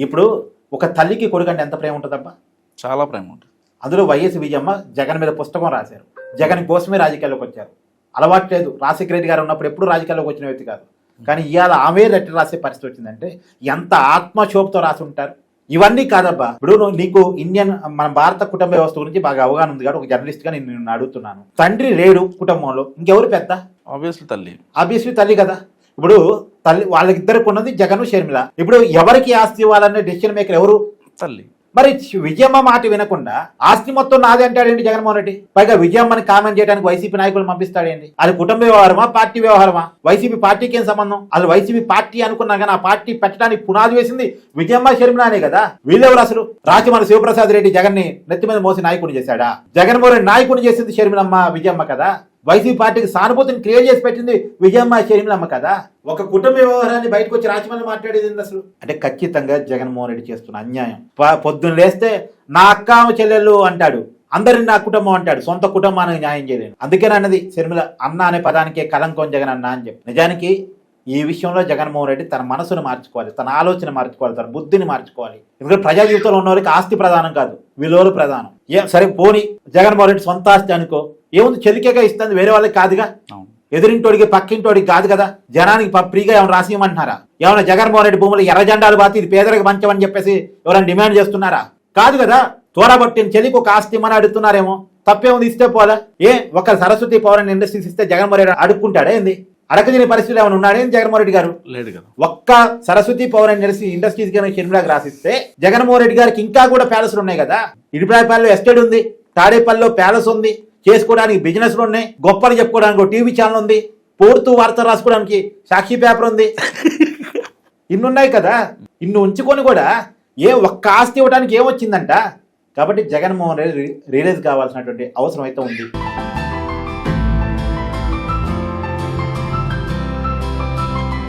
ఇప్పుడు ఒక తల్లికి కొడుకు అంటే ఎంత ప్రేమ ఉంటుందబ్బా? చాలా ప్రేమ ఉంటుంది. అందులో వైఎస్ విజయమ్మ జగన్ మీద పుస్తకం రాశారు. జగన్ కోసమే రాజకీయాల్లోకి వచ్చారు. అలవాటు లేదు. రాజశేఖర రెడ్డి గారు ఉన్నప్పుడు ఎప్పుడు రాజకీయాల్లోకి వచ్చిన వ్యక్తి కాదు. కానీ ఇవాళ ఆమె లెటర్ రాసే పరిస్థితి వచ్చిందంటే ఎంత ఆత్మశోభతో రాసి ఉంటారు. ఇవన్నీ కాదబ్బా. ఇప్పుడు నీకు ఇండియన్ మన భారత కుటుంబ వ్యవస్థ గురించి బాగా అవగాహన ఉంది కాబట్టి ఒక జర్నలిస్ట్ గా నేను అడుగుతున్నాను. తండ్రి లేడు కుటుంబంలో, ఇంకెవరు పెద్ద? ఆబ్వియస్లీ తల్లి కదా. ఇప్పుడు తల్లి వాళ్ళకిద్దరికి ఉన్నది జగన్ షర్మిల. ఇప్పుడు ఎవరికి ఆస్తి ఇవ్వాలనే డెసిషన్ మేకర్ ఎవరు? తల్లి. మరి విజయమ్మ మాట వినకుండా ఆస్తి మొత్తం నాదే అంటాడేంటి జగన్మోహన్ రెడ్డి? పైగా విజయమ్మని కామెంట్ చేయడానికి వైసీపీ నాయకులు పంపిస్తాడేంటి? అది కుటుంబ వ్యవహారమా, పార్టీ వ్యవహారమా? వైసీపీ పార్టీకి ఏం సంబంధం? అది వైసీపీ పార్టీ అనుకున్నా కానీ ఆ పార్టీ పెట్టడానికి పునాది వేసింది విజయమ్మ షర్మిలానే కదా. వీళ్ళెవరు అసలు? రాచమల్లి శివప్రసాద్ రెడ్డి జగన్ ని నెత్తి మీద మోసి నాయకుడిని చేశాడా? జగన్మోహన్ రెడ్డి నాయకుడిని చేసింది షర్మిలమ్మ విజయమ్మ కదా. వైసీపీ పార్టీకి సానుభూతిని క్రియేట్ చేసి పెట్టింది విజయమ్మ షర్మిలమ్మ కదా. ఒక కుటుంబ వ్యవహారాన్ని బయటకు వచ్చి రాజమల్లి మాట్లాడేది అసలు అంటే ఖచ్చితంగా జగన్మోహన్ రెడ్డి చేస్తున్న అన్యాయం. పొద్దున్న లేస్తే నా అక్క చెల్లెళ్ళు అంటాడు, అందరిని నా కుటుంబం అంటాడు, సొంత కుటుంబానికి న్యాయం చేయలేను. అందుకేనన్నది షర్మిల అన్న అనే పదానికే కలంకం జగన్ అన్న అని చెప్పి. నిజానికి ఈ విషయంలో జగన్మోహన్ రెడ్డి తన మనసును మార్చుకోవాలి, తన ఆలోచన మార్చుకోవాలి, తన బుద్ధిని మార్చుకోవాలి. ఎందుకంటే ప్రజా జీవితంలో ఉన్న వారికి ఆస్తి ప్రధానం కాదు, విలువలు ప్రధానం. సరే పోనీ జగన్మోహన్ రెడ్డి సొంత ఆస్తి అనుకో, ఏముంది? చెలికేగా ఇస్తుంది, వేరే వాళ్ళకి కాదుగా. ఎదురింటోడికి పక్కింటోడికి కాదు కదా. జనానికి ఫ్రీగా ఏమైనా రాసి ఇవ్వమంటున్నారా? ఏమైనా జగన్మోహన్ రెడ్డి భూములు ఎర్ర జెండాలు బాతి ఇది పేదలకు పంచమని చెప్పేసి ఎవరైనా డిమాండ్ చేస్తున్నారా? కాదు కదా. తోడబట్టిన చెలికి ఒక ఆస్తి ఇమ్మని అడుగుతున్నారేమో. తప్పేముంది, ఇస్తే పోలా. ఒక సరస్వతి పవర్ ఇండస్ట్రీస్ ఇస్తే జగన్మోహన్ రెడ్డి అడుక్కుంటాడే ఏంది? అడగదిని పరిస్థితులు ఏమైనా ఉన్నాడే జగన్మోహన్ రెడ్డి గారు? లేడు కదా. ఒక్క సరస్వతి పవర్ ఇండస్ట్రీస్ షర్మిలాకి రాసిస్తే జగన్మోహన్ రెడ్డి గారికి ఇంకా కూడా ప్యాలెస్లు ఉన్నాయి కదా. ఇడిపాయపల్లిలో ఎస్టేట్ ఉంది, తాడేపల్లిలో ప్యాలెస్ ఉంది, చేసుకోవడానికి బిజినెస్లు ఉన్నాయి, గొప్పలు చెప్పుకోవడానికి ఒక టీవీ ఛానల్ ఉంది, పూర్తి వార్త రాసుకోవడానికి సాక్షి పేపర్ ఉంది. ఇన్నున్నాయి కదా. ఇన్ని ఉంచుకొని కూడా ఒక్క ఆస్తి ఇవ్వడానికి ఏమొచ్చిందంట? కాబట్టి జగన్మోహన్ రెడ్డి రియలైజ్ కావాల్సినటువంటి అవసరం అయితే ఉంది.